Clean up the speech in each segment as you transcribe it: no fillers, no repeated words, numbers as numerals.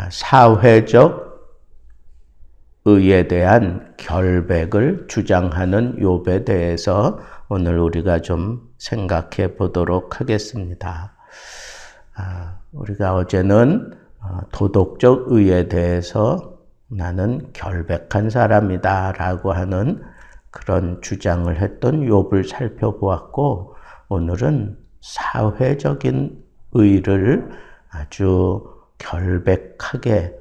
사회적 의에 대한 결백을 주장하는 욥에 대해서 오늘 우리가 좀 생각해 보도록 하겠습니다. 우리가 어제는 도덕적 의에 대해서 나는 결백한 사람이다 라고 하는 그런 주장을 했던 욥을 살펴보았고, 오늘은 사회적인 의를 아주 결백하게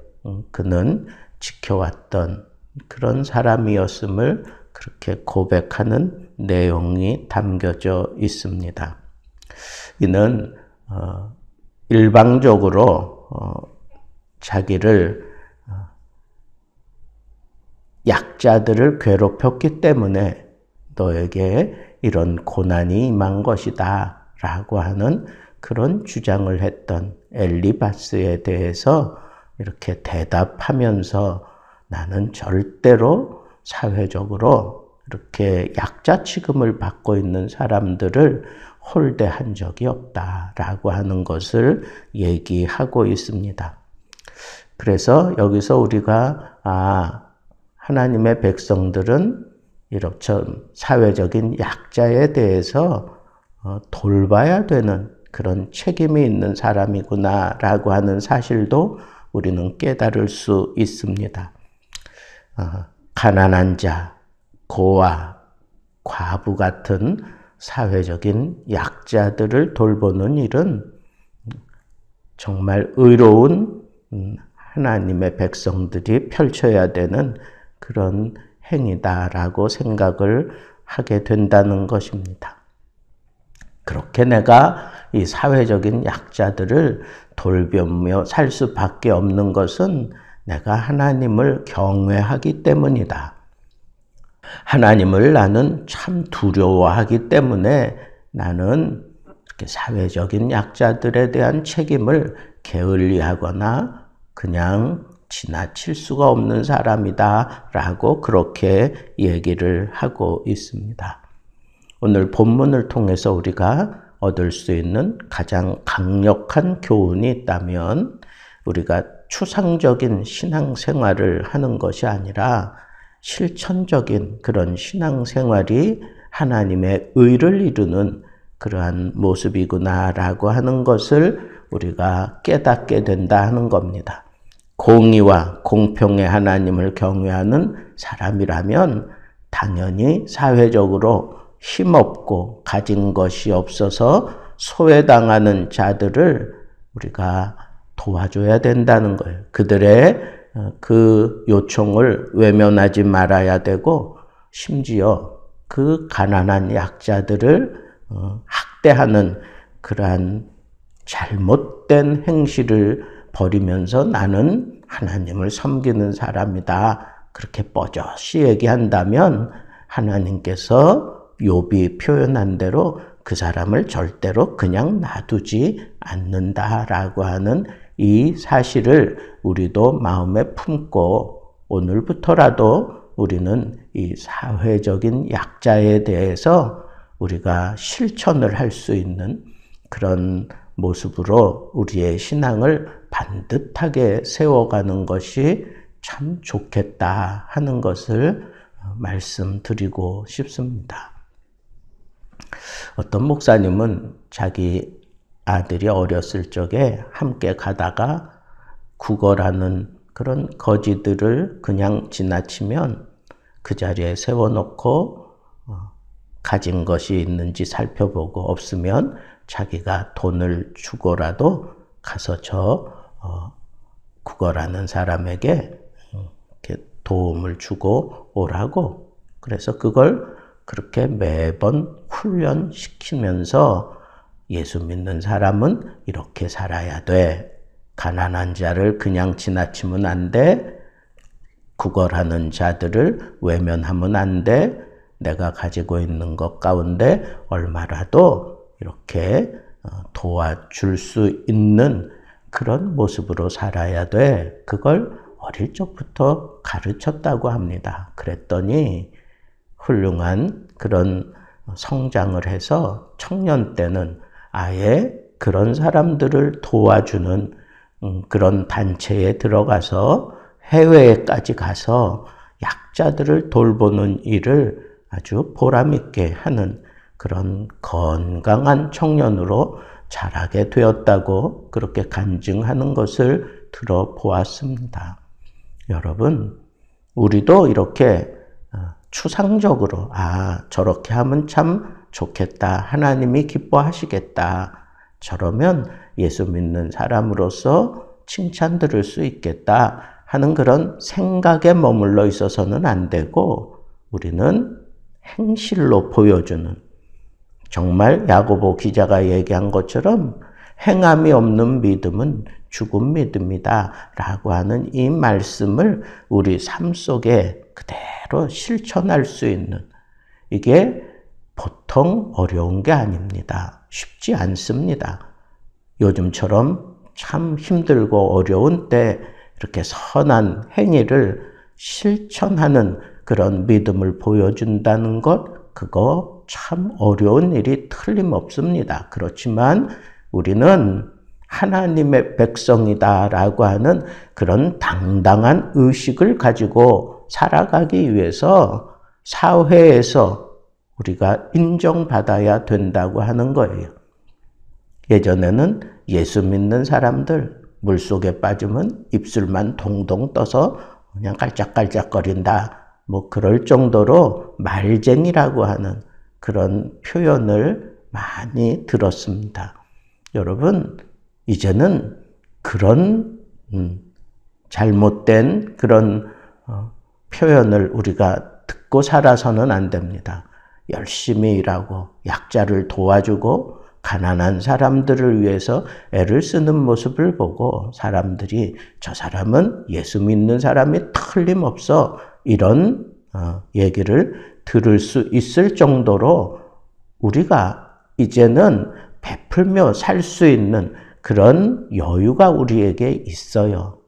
그는 지켜왔던 그런 사람이었음을 그렇게 고백하는 내용이 담겨져 있습니다. 이는 일방적으로 자기를 약자들을 괴롭혔기 때문에 너에게 이런 고난이 임한 것이다 라고 하는 그런 주장을 했던 엘리바스에 대해서 이렇게 대답하면서 나는 절대로 사회적으로 이렇게 약자 취급을 받고 있는 사람들을 홀대한 적이 없다라고 하는 것을 얘기하고 있습니다. 그래서 여기서 우리가 하나님의 백성들은 이렇게 사회적인 약자에 대해서 돌봐야 되는 그런 책임이 있는 사람이구나 라고 하는 사실도 우리는 깨달을 수 있습니다. 가난한 자, 고아, 과부 같은 사회적인 약자들을 돌보는 일은 정말 의로운 하나님의 백성들이 펼쳐야 되는 그런 행위다라고 생각을 하게 된다는 것입니다. 그렇게 내가 이 사회적인 약자들을 돌보며 살 수밖에 없는 것은 내가 하나님을 경외하기 때문이다. 하나님을 나는 참 두려워하기 때문에 나는 이렇게 사회적인 약자들에 대한 책임을 게을리하거나 그냥 지나칠 수가 없는 사람이다 라고 그렇게 얘기를 하고 있습니다. 오늘 본문을 통해서 우리가 얻을 수 있는 가장 강력한 교훈이 있다면 우리가 추상적인 신앙생활을 하는 것이 아니라 실천적인 그런 신앙생활이 하나님의 의를 이루는 그러한 모습이구나라고 하는 것을 우리가 깨닫게 된다 하는 겁니다. 공의와 공평의 하나님을 경외하는 사람이라면 당연히 사회적으로 힘없고 가진 것이 없어서 소외당하는 자들을 우리가 도와줘야 된다는 거예요. 그들의 그 요청을 외면하지 말아야 되고 심지어 그 가난한 약자들을 학대하는 그러한 잘못된 행실을 벌이면서 나는 하나님을 섬기는 사람이다. 그렇게 뻐젓이 얘기한다면 하나님께서 욥이 표현한 대로 그 사람을 절대로 그냥 놔두지 않는다라고 하는 이 사실을 우리도 마음에 품고 오늘부터라도 우리는 이 사회적인 약자에 대해서 우리가 실천을 할 수 있는 그런 모습으로 우리의 신앙을 반듯하게 세워가는 것이 참 좋겠다 하는 것을 말씀드리고 싶습니다. 어떤 목사님은 자기 아들이 어렸을 적에 함께 가다가 국어라는 그런 거지들을 그냥 지나치면 그 자리에 세워놓고 가진 것이 있는지 살펴보고 없으면 자기가 돈을 주고라도 가서 저 국어라는 사람에게 이렇게 도움을 주고 오라고. 그래서 그걸 그렇게 매번 훈련시키면서 예수 믿는 사람은 이렇게 살아야 돼. 가난한 자를 그냥 지나치면 안 돼. 구걸하는 자들을 외면하면 안 돼. 내가 가지고 있는 것 가운데 얼마라도 이렇게 도와줄 수 있는 그런 모습으로 살아야 돼. 그걸 어릴 적부터 가르쳤다고 합니다. 그랬더니 훌륭한 그런 성장을 해서 청년 때는 아예 그런 사람들을 도와주는 그런 단체에 들어가서 해외에까지 가서 약자들을 돌보는 일을 아주 보람있게 하는 그런 건강한 청년으로 자라게 되었다고 그렇게 간증하는 것을 들어보았습니다. 여러분, 우리도 이렇게 추상적으로 저렇게 하면 참 좋겠다. 하나님이 기뻐하시겠다. 저러면 예수 믿는 사람으로서 칭찬 들을 수 있겠다 하는 그런 생각에 머물러 있어서는 안 되고 우리는 행실로 보여주는, 정말 야고보 기자가 얘기한 것처럼 행함이 없는 믿음은 죽은 믿음이다 라고 하는 이 말씀을 우리 삶 속에 그대로 실천할 수 있는, 이게 보통 어려운 게 아닙니다. 쉽지 않습니다. 요즘처럼 참 힘들고 어려운 때 이렇게 선한 행위를 실천하는 그런 믿음을 보여준다는 것, 그거 참 어려운 일이 틀림없습니다. 그렇지만 우리는 하나님의 백성이다라고 하는 그런 당당한 의식을 가지고 살아가기 위해서 사회에서 우리가 인정받아야 된다고 하는 거예요. 예전에는 예수 믿는 사람들 물속에 빠지면 입술만 동동 떠서 그냥 깔짝깔짝거린다, 뭐 그럴 정도로 말쟁이라고 하는 그런 표현을 많이 들었습니다. 여러분, 이제는 그런 잘못된 그런 표현을 우리가 듣고 살아서는 안 됩니다. 열심히 일하고 약자를 도와주고 가난한 사람들을 위해서 애를 쓰는 모습을 보고 사람들이 저 사람은 예수 믿는 사람이 틀림없어, 이런 얘기를 들을 수 있을 정도로 우리가 이제는 베풀며 살 수 있는 그런 여유가 우리에게 있어요.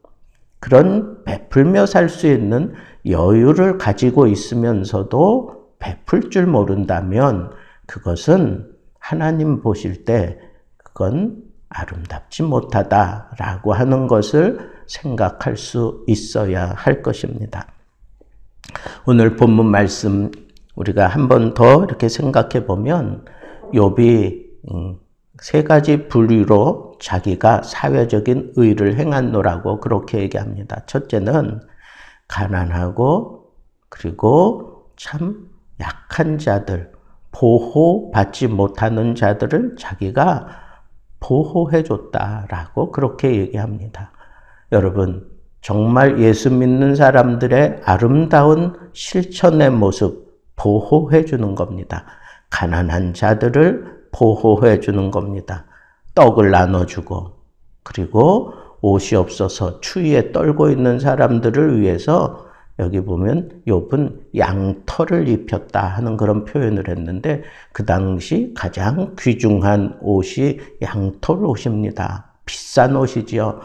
그런 베풀며 살 수 있는 여유를 가지고 있으면서도 베풀 줄 모른다면 그것은 하나님 보실 때 그건 아름답지 못하다라고 하는 것을 생각할 수 있어야 할 것입니다. 오늘 본문 말씀 우리가 한 번 더 이렇게 생각해 보면 욥이 세 가지 부류로 자기가 사회적인 의를 행한노라고 그렇게 얘기합니다. 첫째는 가난하고 그리고 참 약한 자들, 보호받지 못하는 자들을 자기가 보호해줬다라고 그렇게 얘기합니다. 여러분, 정말 예수 믿는 사람들의 아름다운 실천의 모습, 보호해주는 겁니다. 가난한 자들을 보호해주는 겁니다. 떡을 나눠주고, 그리고 옷이 없어서 추위에 떨고 있는 사람들을 위해서 여기 보면 욥은 양털을 입혔다 하는 그런 표현을 했는데 그 당시 가장 귀중한 옷이 양털 옷입니다. 비싼 옷이지요.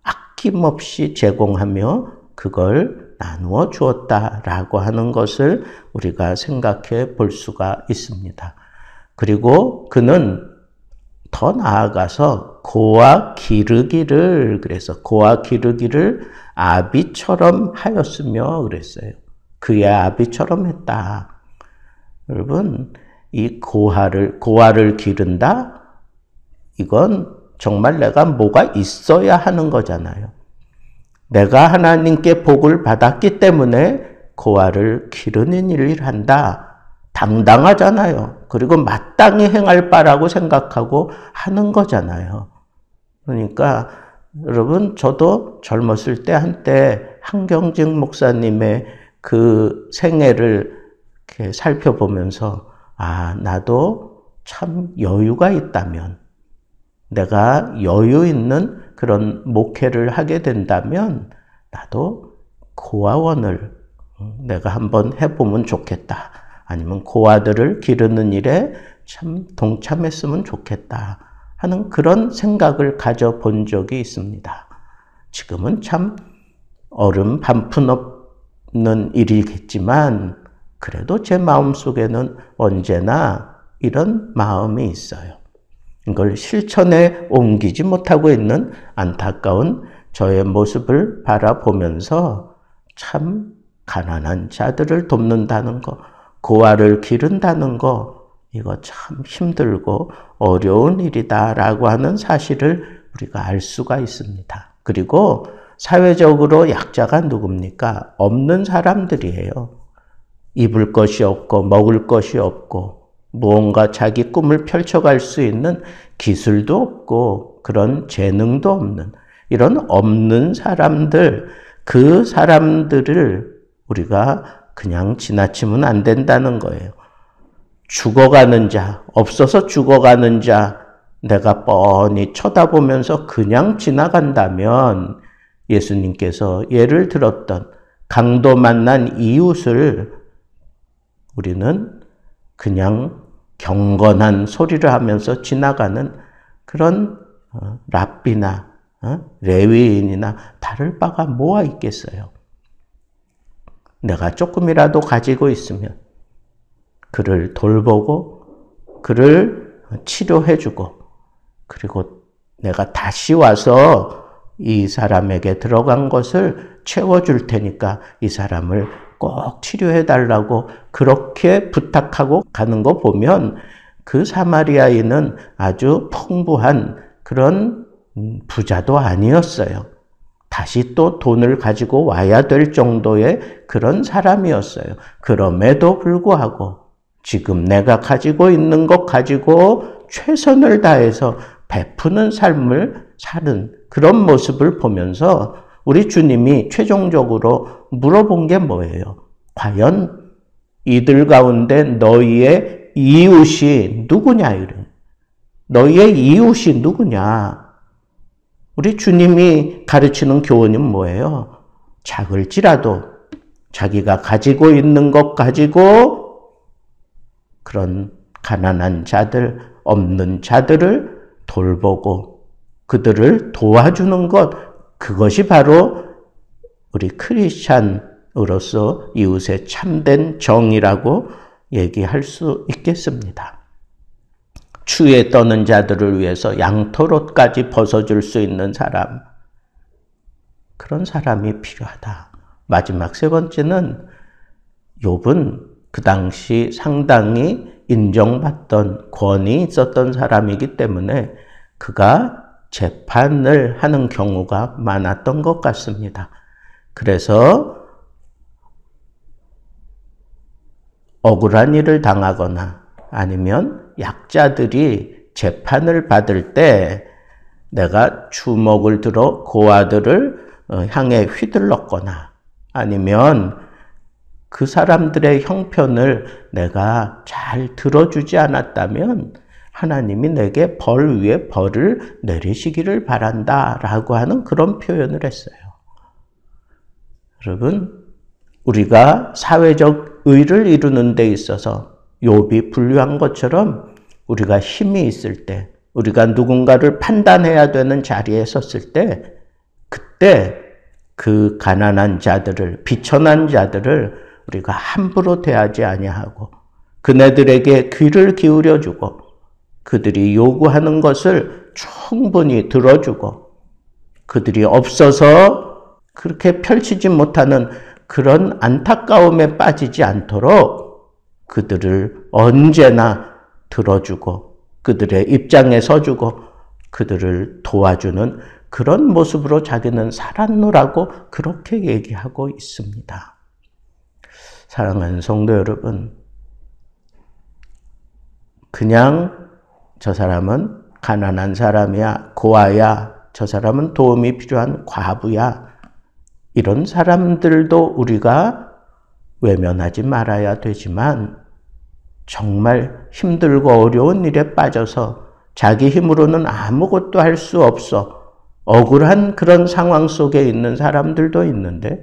아낌없이 제공하며 그걸 나누어 주었다라고 하는 것을 우리가 생각해 볼 수가 있습니다. 그리고 그는 더 나아가서 고와 기르기를, 그래서 고와 기르기를 아비처럼 하였으며 그랬어요. 그의 아비처럼 했다. 여러분, 이 고아를 기른다? 이건 정말 내가 뭐가 있어야 하는 거잖아요. 내가 하나님께 복을 받았기 때문에 고아를 기르는 일을 한다. 당당하잖아요. 그리고 마땅히 행할 바라고 생각하고 하는 거잖아요. 그러니까 여러분, 저도 젊었을 때 한때 한경직 목사님의 그 생애를 이렇게 살펴보면서 나도 참 여유가 있다면, 내가 여유 있는 그런 목회를 하게 된다면 나도 고아원을 내가 한번 해보면 좋겠다. 아니면 고아들을 기르는 일에 참 동참했으면 좋겠다 하는 그런 생각을 가져본 적이 있습니다. 지금은 참 얼음 반푼 없는 일이겠지만 그래도 제 마음속에는 언제나 이런 마음이 있어요. 이걸 실천에 옮기지 못하고 있는 안타까운 저의 모습을 바라보면서 참 가난한 자들을 돕는다는 거, 고아를 기른다는 거, 이거 참 힘들고 어려운 일이다라고 하는 사실을 우리가 알 수가 있습니다. 그리고 사회적으로 약자가 누굽니까? 없는 사람들이에요. 입을 것이 없고 먹을 것이 없고 무언가 자기 꿈을 펼쳐갈 수 있는 기술도 없고 그런 재능도 없는 이런 없는 사람들, 그 사람들을 우리가 그냥 지나치면 안 된다는 거예요. 죽어가는 자, 없어서 죽어가는 자, 내가 뻔히 쳐다보면서 그냥 지나간다면 예수님께서 예를 들었던 강도 만난 이웃을 우리는 그냥 경건한 소리를 하면서 지나가는 그런 랍비나 레위인이나 다를 바가 뭐가 있겠어요. 내가 조금이라도 가지고 있으면 그를 돌보고 그를 치료해주고 그리고 내가 다시 와서 이 사람에게 들어간 것을 채워줄 테니까 이 사람을 꼭 치료해달라고 그렇게 부탁하고 가는 거 보면 그 사마리아인은 아주 풍부한 그런 부자도 아니었어요. 다시 또 돈을 가지고 와야 될 정도의 그런 사람이었어요. 그럼에도 불구하고 지금 내가 가지고 있는 것 가지고 최선을 다해서 베푸는 삶을 사는 그런 모습을 보면서 우리 주님이 최종적으로 물어본 게 뭐예요? 과연 이들 가운데 너희의 이웃이 누구냐? 이래. 너희의 이웃이 누구냐? 우리 주님이 가르치는 교훈은 뭐예요? 작을지라도 자기가 가지고 있는 것 가지고 그런 가난한 자들, 없는 자들을 돌보고 그들을 도와주는 것, 그것이 바로 우리 크리스찬으로서 이웃의 참된 정의라고 얘기할 수 있겠습니다. 추위에 떠는 자들을 위해서 양털옷까지 벗어줄 수 있는 사람, 그런 사람이 필요하다. 마지막 세 번째는 욥은 그 당시 상당히 인정받던 권위 있었던 사람이기 때문에 그가 재판을 하는 경우가 많았던 것 같습니다. 그래서 억울한 일을 당하거나 아니면 약자들이 재판을 받을 때 내가 주먹을 들어 고아들을 향해 휘둘렀거나 아니면 그 사람들의 형편을 내가 잘 들어주지 않았다면 하나님이 내게 벌 위에 벌을 내리시기를 바란다 라고 하는 그런 표현을 했어요. 여러분, 우리가 사회적 의를 이루는 데 있어서 욥이 분류한 것처럼 우리가 힘이 있을 때, 우리가 누군가를 판단해야 되는 자리에 섰을 때, 그때 그 가난한 자들을, 비천한 자들을 우리가 함부로 대하지 아니하고 그네들에게 귀를 기울여주고 그들이 요구하는 것을 충분히 들어주고 그들이 없어서 그렇게 펼치지 못하는 그런 안타까움에 빠지지 않도록 그들을 언제나 들어주고 그들의 입장에 서주고 그들을 도와주는 그런 모습으로 자기는 살았노라고 그렇게 얘기하고 있습니다. 사랑하는 성도 여러분, 그냥 저 사람은 가난한 사람이야, 고아야, 저 사람은 도움이 필요한 과부야, 이런 사람들도 우리가 외면하지 말아야 되지만 정말 힘들고 어려운 일에 빠져서 자기 힘으로는 아무것도 할 수 없어 억울한 그런 상황 속에 있는 사람들도 있는데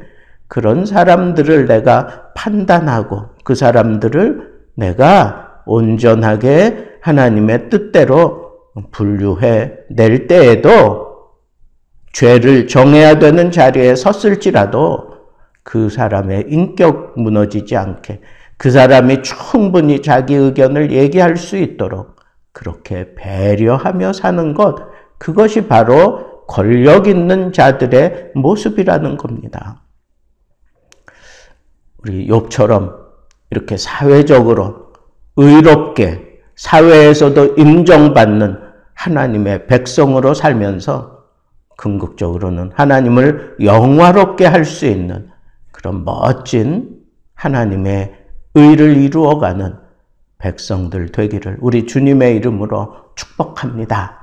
그런 사람들을 내가 판단하고 그 사람들을 내가 온전하게 하나님의 뜻대로 분류해 낼 때에도 죄를 정해야 되는 자리에 섰을지라도 그 사람의 인격 무너지지 않게 그 사람이 충분히 자기 의견을 얘기할 수 있도록 그렇게 배려하며 사는 것, 그것이 바로 권력 있는 자들의 모습이라는 겁니다. 우리 욥처럼 이렇게 사회적으로 의롭게 사회에서도 인정받는 하나님의 백성으로 살면서 궁극적으로는 하나님을 영화롭게 할 수 있는 그런 멋진 하나님의 의를 이루어가는 백성들 되기를 우리 주님의 이름으로 축복합니다.